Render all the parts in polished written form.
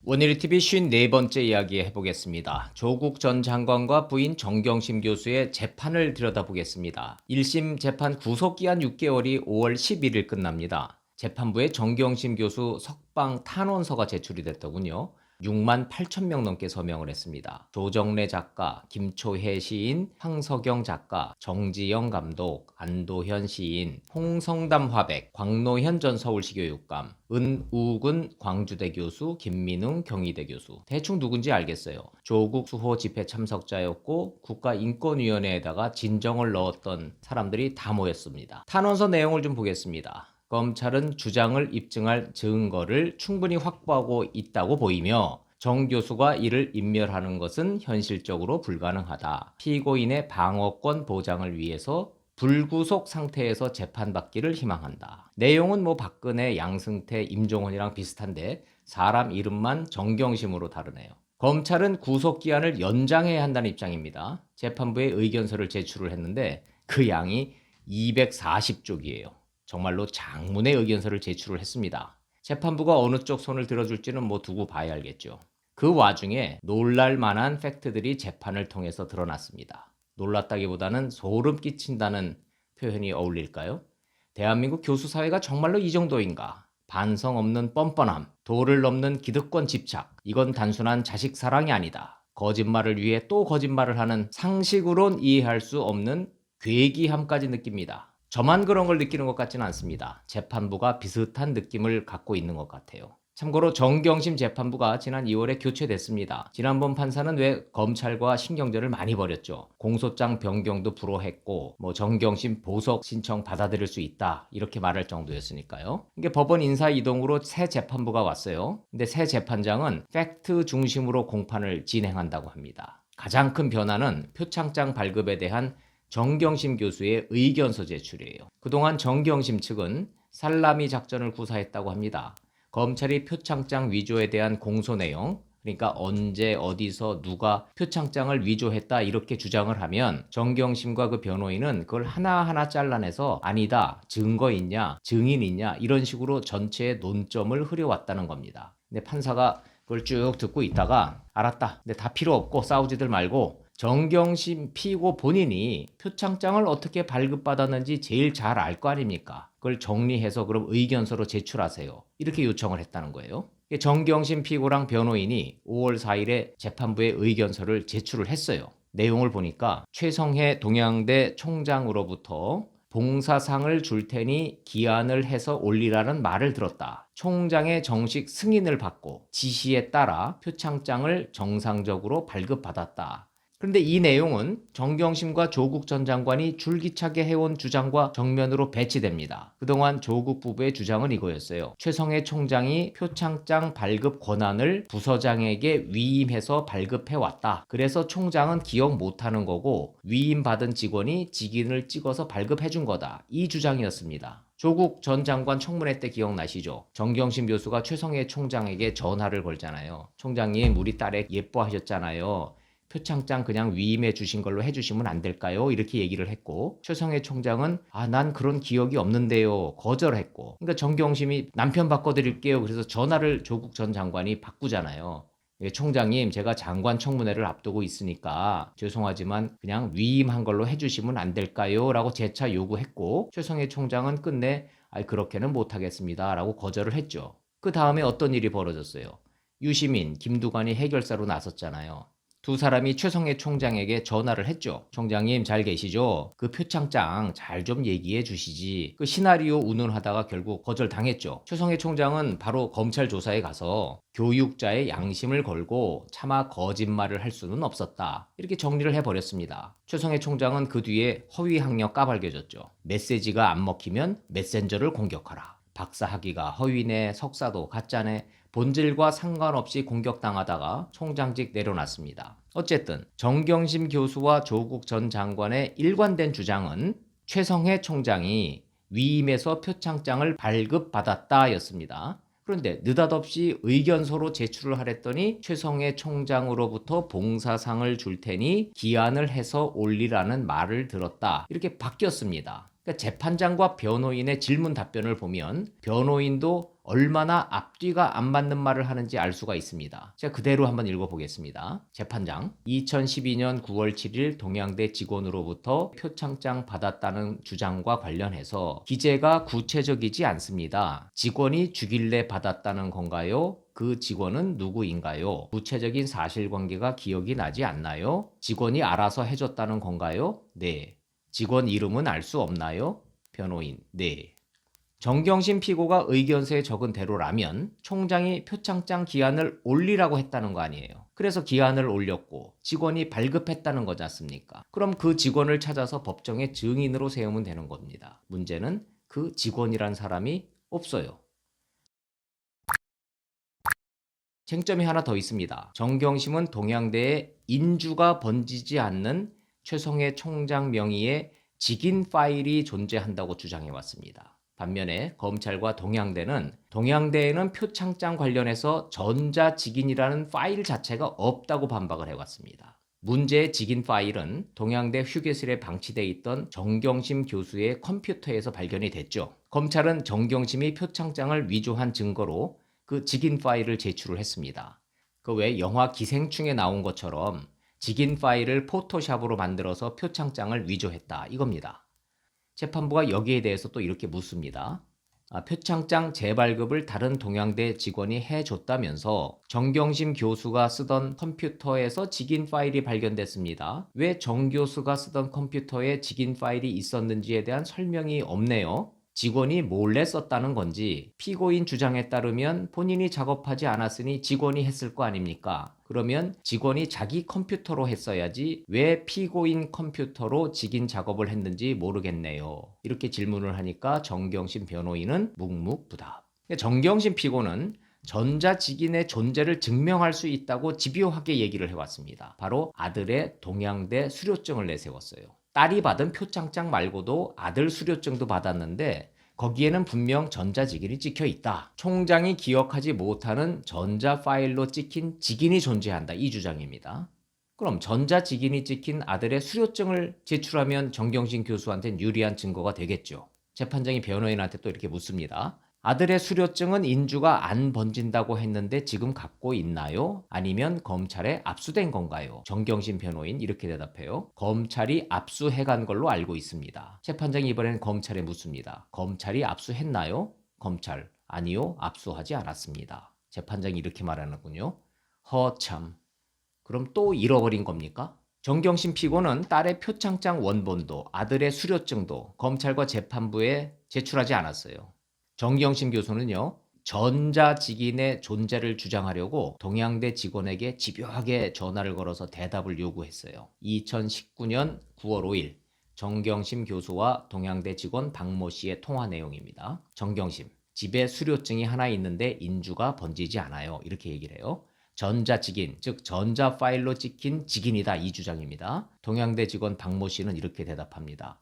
원일이 TV 54번째 이야기 해보겠습니다. 조국 전 장관과 부인 정경심 교수의 재판을 들여다보겠습니다. 1심 재판 구속기한 6개월이 5월 11일 끝납니다. 재판부에 정경심 교수 석방 탄원서가 제출이 됐더군요. 6만 8천 명 넘게 서명을 했습니다. 조정래 작가, 김초혜 시인, 황석영 작가, 정지영 감독, 안도현 시인, 홍성담 화백, 광노현 전 서울시 교육감, 은우근 광주대 교수, 김민웅 경희대 교수. 대충 누군지 알겠어요. 조국 수호 집회 참석자였고 국가인권위원회에다가 진정을 넣었던 사람들이 다 모였습니다. 탄원서 내용을 좀 보겠습니다. 검찰은 주장을 입증할 증거를 충분히 확보하고 있다고 보이며 정 교수가 이를 인멸하는 것은 현실적으로 불가능하다. 피고인의 방어권 보장을 위해서 불구속 상태에서 재판받기를 희망한다. 내용은 박근혜, 양승태, 임종원이랑 비슷한데 사람 이름만 정경심으로 다르네요. 검찰은 구속기한을 연장해야 한다는 입장입니다. 재판부에 의견서를 제출을 했는데 그 양이 240쪽이에요. 정말로 장문의 의견서를 제출을 했습니다. 재판부가 어느 쪽 손을 들어줄지는 두고 봐야 알겠죠. 그 와중에 놀랄 만한 팩트들이 재판을 통해서 드러났습니다. 놀랐다기보다는 소름 끼친다는 표현이 어울릴까요? 대한민국 교수 사회가 정말로 이 정도인가? 반성 없는 뻔뻔함, 도를 넘는 기득권 집착, 이건 단순한 자식 사랑이 아니다. 거짓말을 위해 또 거짓말을 하는 상식으론 이해할 수 없는 괴기함까지 느낍니다. 저만 그런 걸 느끼는 것 같지는 않습니다. 재판부가 비슷한 느낌을 갖고 있는 것 같아요. 참고로 정경심 재판부가 지난 2월에 교체됐습니다. 지난번 판사는 왜 검찰과 신경전을 많이 벌였죠. 공소장 변경도 불허했고 정경심 보석 신청 받아들일 수 있다 이렇게 말할 정도였으니까요. 이게 법원 인사 이동으로 새 재판부가 왔어요. 근데 새 재판장은 팩트 중심으로 공판을 진행한다고 합니다. 가장 큰 변화는 표창장 발급에 대한 정경심 교수의 의견서 제출이에요. 그동안 정경심 측은 살라미 작전을 구사했다고 합니다. 검찰이 표창장 위조에 대한 공소 내용, 그러니까 언제 어디서 누가 표창장을 위조했다 이렇게 주장을 하면 정경심과 그 변호인은 그걸 하나하나 잘라내서 아니다, 증거 있냐, 증인 있냐 이런 식으로 전체의 논점을 흐려왔다는 겁니다. 근데 판사가 그걸 쭉 듣고 있다가 알았다, 근데 다 필요 없고 싸우지들 말고 정경심 피고 본인이 표창장을 어떻게 발급받았는지 제일 잘 알 거 아닙니까? 그걸 정리해서 그럼 의견서로 제출하세요. 이렇게 요청을 했다는 거예요. 정경심 피고랑 변호인이 5월 4일에 재판부에 의견서를 제출을 했어요. 내용을 보니까 최성해 동양대 총장으로부터 봉사상을 줄 테니 기한을 해서 올리라는 말을 들었다. 총장의 정식 승인을 받고 지시에 따라 표창장을 정상적으로 발급받았다. 그런데 이 내용은 정경심과 조국 전 장관이 줄기차게 해온 주장과 정면으로 배치됩니다. 그동안 조국 부부의 주장은 이거였어요. 최성해 총장이 표창장 발급 권한을 부서장에게 위임해서 발급해왔다. 그래서 총장은 기억 못하는 거고 위임받은 직원이 직인을 찍어서 발급해준 거다. 이 주장이었습니다. 조국 전 장관 청문회 때 기억나시죠? 정경심 교수가 최성해 총장에게 전화를 걸잖아요. 총장님, 우리 딸애 예뻐하셨잖아요. 표창장 그냥 위임해 주신 걸로 해주시면 안 될까요? 이렇게 얘기를 했고 최성해 총장은 난 그런 기억이 없는데요 거절했고, 그러니까 정경심이 남편 바꿔드릴게요 그래서 전화를 조국 전 장관이 바꾸잖아요. 총장님, 제가 장관 청문회를 앞두고 있으니까 죄송하지만 그냥 위임한 걸로 해주시면 안 될까요? 라고 재차 요구했고 최성해 총장은 끝내 그렇게는 못하겠습니다 라고 거절을 했죠. 그 다음에 어떤 일이 벌어졌어요? 유시민, 김두관이 해결사로 나섰잖아요. 두 사람이 최성해 총장에게 전화를 했죠. 총장님 잘 계시죠? 그 표창장 잘 좀 얘기해 주시지. 그 시나리오 운운하다가 결국 거절당했죠. 최성해 총장은 바로 검찰 조사에 가서 교육자의 양심을 걸고 차마 거짓말을 할 수는 없었다. 이렇게 정리를 해버렸습니다. 최성해 총장은 그 뒤에 허위 학력 까발겨졌죠. 메시지가 안 먹히면 메신저를 공격하라. 박사 학위가 허위네, 석사도 가짜네, 본질과 상관없이 공격당하다가 총장직 내려놨습니다. 어쨌든 정경심 교수와 조국 전 장관의 일관된 주장은 최성해 총장이 위임해서 표창장을 발급받았다였습니다. 그런데 느닷없이 의견서로 제출을 하랬더니 최성해 총장으로부터 봉사상을 줄 테니 기한을 해서 올리라는 말을 들었다. 이렇게 바뀌었습니다. 그러니까 재판장과 변호인의 질문 답변을 보면 변호인도 얼마나 앞뒤가 안 맞는 말을 하는지 알 수가 있습니다. 제가 그대로 한번 읽어보겠습니다. 재판장, 2012년 9월 7일 동양대 직원으로부터 표창장 받았다는 주장과 관련해서 기재가 구체적이지 않습니다. 직원이 주길래 받았다는 건가요? 그 직원은 누구인가요? 구체적인 사실관계가 기억이 나지 않나요? 직원이 알아서 해줬다는 건가요? 네. 직원 이름은 알 수 없나요? 변호인, 네. 정경심 피고가 의견서에 적은 대로라면 총장이 표창장 기한을 올리라고 했다는 거 아니에요. 그래서 기한을 올렸고 직원이 발급했다는 거지 않습니까? 그럼 그 직원을 찾아서 법정에 증인으로 세우면 되는 겁니다. 문제는 그 직원이란 사람이 없어요. 쟁점이 하나 더 있습니다. 정경심은 동양대에 인주가 번지지 않는 최성해 총장 명의의 직인 파일이 존재한다고 주장해 왔습니다. 반면에 검찰과 동양대에는 표창장 관련해서 전자직인이라는 파일 자체가 없다고 반박을 해왔습니다. 문제의 직인 파일은 동양대 휴게실에 방치돼 있던 정경심 교수의 컴퓨터에서 발견이 됐죠. 검찰은 정경심이 표창장을 위조한 증거로 그 직인 파일을 제출을 했습니다. 그 외 영화 기생충에 나온 것처럼 직인 파일을 포토샵으로 만들어서 표창장을 위조했다 이겁니다. 재판부가 여기에 대해서 또 이렇게 묻습니다. 표창장 재발급을 다른 동양대 직원이 해줬다면서 정경심 교수가 쓰던 컴퓨터에서 직인 파일이 발견됐습니다. 왜 정 교수가 쓰던 컴퓨터에 직인 파일이 있었는지에 대한 설명이 없네요. 직원이 몰래 썼다는 건지 피고인 주장에 따르면 본인이 작업하지 않았으니 직원이 했을 거 아닙니까? 그러면 직원이 자기 컴퓨터로 했어야지 왜 피고인 컴퓨터로 직인 작업을 했는지 모르겠네요. 이렇게 질문을 하니까 정경심 변호인은 묵묵부답. 정경심 피고는 전자직인의 존재를 증명할 수 있다고 집요하게 얘기를 해왔습니다. 바로 아들의 동양대 수료증을 내세웠어요. 딸이 받은 표창장 말고도 아들 수료증도 받았는데 거기에는 분명 전자직인이 찍혀 있다. 총장이 기억하지 못하는 전자 파일로 찍힌 직인이 존재한다. 이 주장입니다. 그럼 전자직인이 찍힌 아들의 수료증을 제출하면 정경심 교수한테는 유리한 증거가 되겠죠. 재판장이 변호인한테 또 이렇게 묻습니다. 아들의 수료증은 인주가 안 번진다고 했는데 지금 갖고 있나요? 아니면 검찰에 압수된 건가요? 정경심 변호인 이렇게 대답해요. 검찰이 압수해간 걸로 알고 있습니다. 재판장이 이번엔 검찰에 묻습니다. 검찰이 압수했나요? 검찰, 아니요, 압수하지 않았습니다. 재판장이 이렇게 말하는군요. 허참. 그럼 또 잃어버린 겁니까? 정경심 피고는 딸의 표창장 원본도 아들의 수료증도 검찰과 재판부에 제출하지 않았어요. 정경심 교수는요, 전자직인의 존재를 주장하려고 동양대 직원에게 집요하게 전화를 걸어서 대답을 요구했어요. 2019년 9월 5일 정경심 교수와 동양대 직원 박모 씨의 통화 내용입니다. 정경심, 집에 수료증이 하나 있는데 인주가 번지지 않아요. 이렇게 얘기를 해요. 전자직인, 즉 전자 파일로 찍힌 직인이다. 이 주장입니다. 동양대 직원 박모 씨는 이렇게 대답합니다.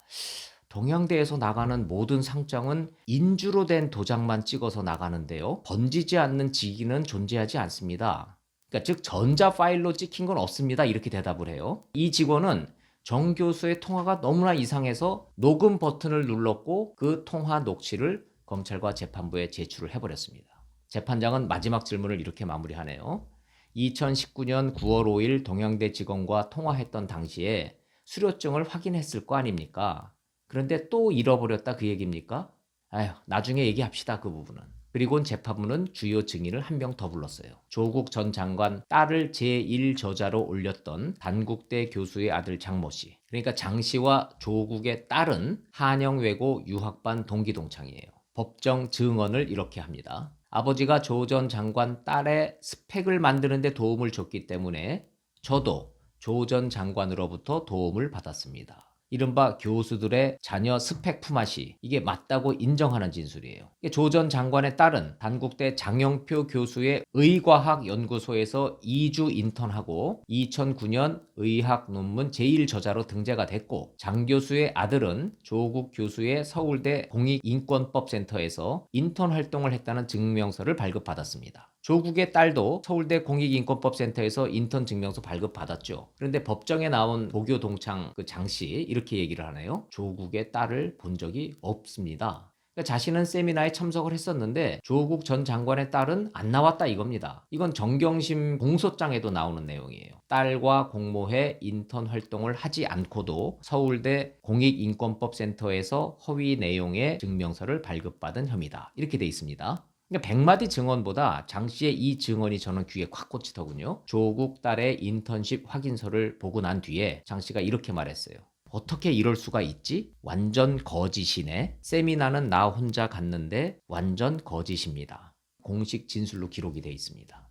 동양대에서 나가는 모든 상장은 인주로 된 도장만 찍어서 나가는데요. 번지지 않는 직인은 존재하지 않습니다. 그러니까 즉 전자 파일로 찍힌 건 없습니다. 이렇게 대답을 해요. 이 직원은 정 교수의 통화가 너무나 이상해서 녹음 버튼을 눌렀고 그 통화 녹취를 검찰과 재판부에 제출을 해버렸습니다. 재판장은 마지막 질문을 이렇게 마무리하네요. 2019년 9월 5일 동양대 직원과 통화했던 당시에 수료증을 확인했을 거 아닙니까? 그런데 또 잃어버렸다 그 얘기입니까? 아휴, 나중에 얘기합시다 그 부분은. 그리고 재판부는 주요 증인을 한 명 더 불렀어요. 조국 전 장관 딸을 제1저자로 올렸던 단국대 교수의 아들 장모 씨. 그러니까 장 씨와 조국의 딸은 한영외고 유학반 동기동창이에요. 법정 증언을 이렇게 합니다. 아버지가 조 전 장관 딸의 스펙을 만드는 데 도움을 줬기 때문에 저도 조 전 장관으로부터 도움을 받았습니다. 이른바 교수들의 자녀 스펙 품앗이 이게 맞다고 인정하는 진술이에요. 조 전 장관의 딸은 단국대 장영표 교수의 의과학연구소에서 2주 인턴하고 2009년 의학 논문 제1저자로 등재가 됐고 장 교수의 아들은 조국 교수의 서울대 공익인권법센터에서 인턴 활동을 했다는 증명서를 발급받았습니다. 조국의 딸도 서울대 공익인권법센터에서 인턴 증명서 발급받았죠. 그런데 법정에 나온 고교 동창 그 장씨 이렇게 얘기를 하네요. 조국의 딸을 본 적이 없습니다. 그러니까 자신은 세미나에 참석을 했었는데 조국 전 장관의 딸은 안 나왔다 이겁니다. 이건 정경심 공소장에도 나오는 내용이에요. 딸과 공모해 인턴 활동을 하지 않고도 서울대 공익인권법센터에서 허위 내용의 증명서를 발급받은 혐의다. 이렇게 돼 있습니다. 그러니까 100마디 증언보다 장 씨의 이 증언이 저는 귀에 콱 꽂히더군요. 조국 딸의 인턴십 확인서를 보고 난 뒤에 장 씨가 이렇게 말했어요. 어떻게 이럴 수가 있지? 완전 거짓이네. 세미나는 나 혼자 갔는데 완전 거짓입니다. 공식 진술로 기록이 돼 있습니다.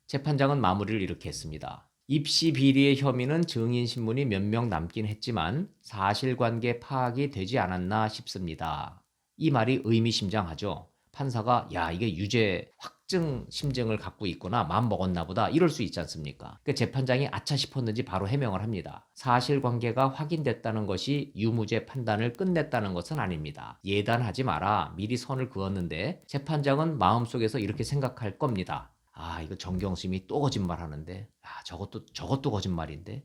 재판장은 마무리를 이렇게 했습니다. 입시 비리의 혐의는 증인 신문이 몇 명 남긴 했지만 사실관계 파악이 되지 않았나 싶습니다. 이 말이 의미심장하죠. 판사가 야 이게 유죄 확증 심증을 갖고 있구나 마음 먹었나 보다 이럴 수 있지 않습니까? 그 재판장이 아차 싶었는지 바로 해명을 합니다. 사실관계가 확인됐다는 것이 유무죄 판단을 끝냈다는 것은 아닙니다. 예단하지 마라 미리 선을 그었는데 재판장은 마음속에서 이렇게 생각할 겁니다. 아 이거 정경심이 또 거짓말하는데 저것도 거짓말인데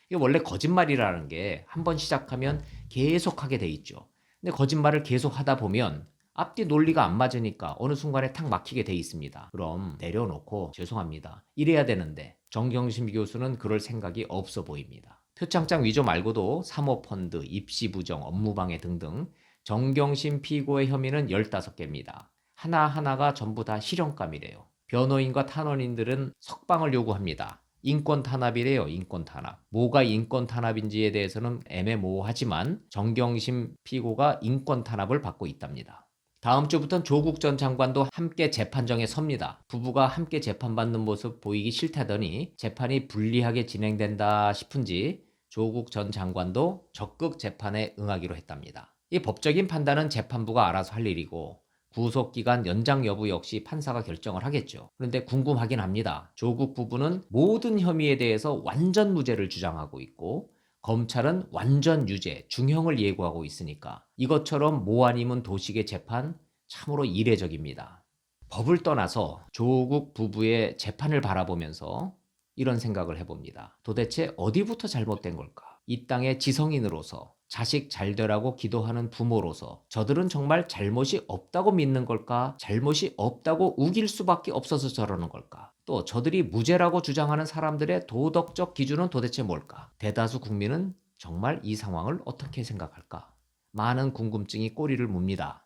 이게 원래 거짓말이라는 게 한번 시작하면 계속하게 돼 있죠. 근데 거짓말을 계속 하다 보면 앞뒤 논리가 안 맞으니까 어느 순간에 탁 막히게 돼 있습니다. 그럼 내려놓고 죄송합니다. 이래야 되는데 정경심 교수는 그럴 생각이 없어 보입니다. 표창장 위조 말고도 사모펀드, 입시부정, 업무방해 등등 정경심 피고의 혐의는 15개입니다. 하나하나가 전부 다 실형감이래요. 변호인과 탄원인들은 석방을 요구합니다. 인권 탄압이래요. 인권 탄압. 뭐가 인권 탄압인지에 대해서는 애매모호하지만 정경심 피고가 인권 탄압을 받고 있답니다. 다음 주부터는 조국 전 장관도 함께 재판정에 섭니다. 부부가 함께 재판받는 모습 보이기 싫다더니 재판이 불리하게 진행된다 싶은지 조국 전 장관도 적극 재판에 응하기로 했답니다. 이 법적인 판단은 재판부가 알아서 할 일이고 구속기간 연장 여부 역시 판사가 결정을 하겠죠. 그런데 궁금하긴 합니다. 조국 부부는 모든 혐의에 대해서 완전 무죄를 주장하고 있고 검찰은 완전 유죄, 중형을 예고하고 있으니까 이것처럼 뭐 아니면 도식의 재판 참으로 이례적입니다. 법을 떠나서 조국 부부의 재판을 바라보면서 이런 생각을 해봅니다. 도대체 어디부터 잘못된 걸까? 이 땅의 지성인으로서 자식 잘 되라고 기도하는 부모로서 저들은 정말 잘못이 없다고 믿는 걸까? 잘못이 없다고 우길 수밖에 없어서 저러는 걸까? 또 저들이 무죄라고 주장하는 사람들의 도덕적 기준은 도대체 뭘까? 대다수 국민은 정말 이 상황을 어떻게 생각할까? 많은 궁금증이 꼬리를 뭅니다.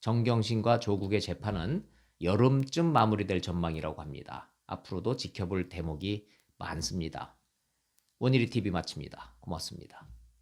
정경심과 조국의 재판은 여름쯤 마무리될 전망이라고 합니다. 앞으로도 지켜볼 대목이 많습니다. 원일이 TV 마칩니다. 고맙습니다.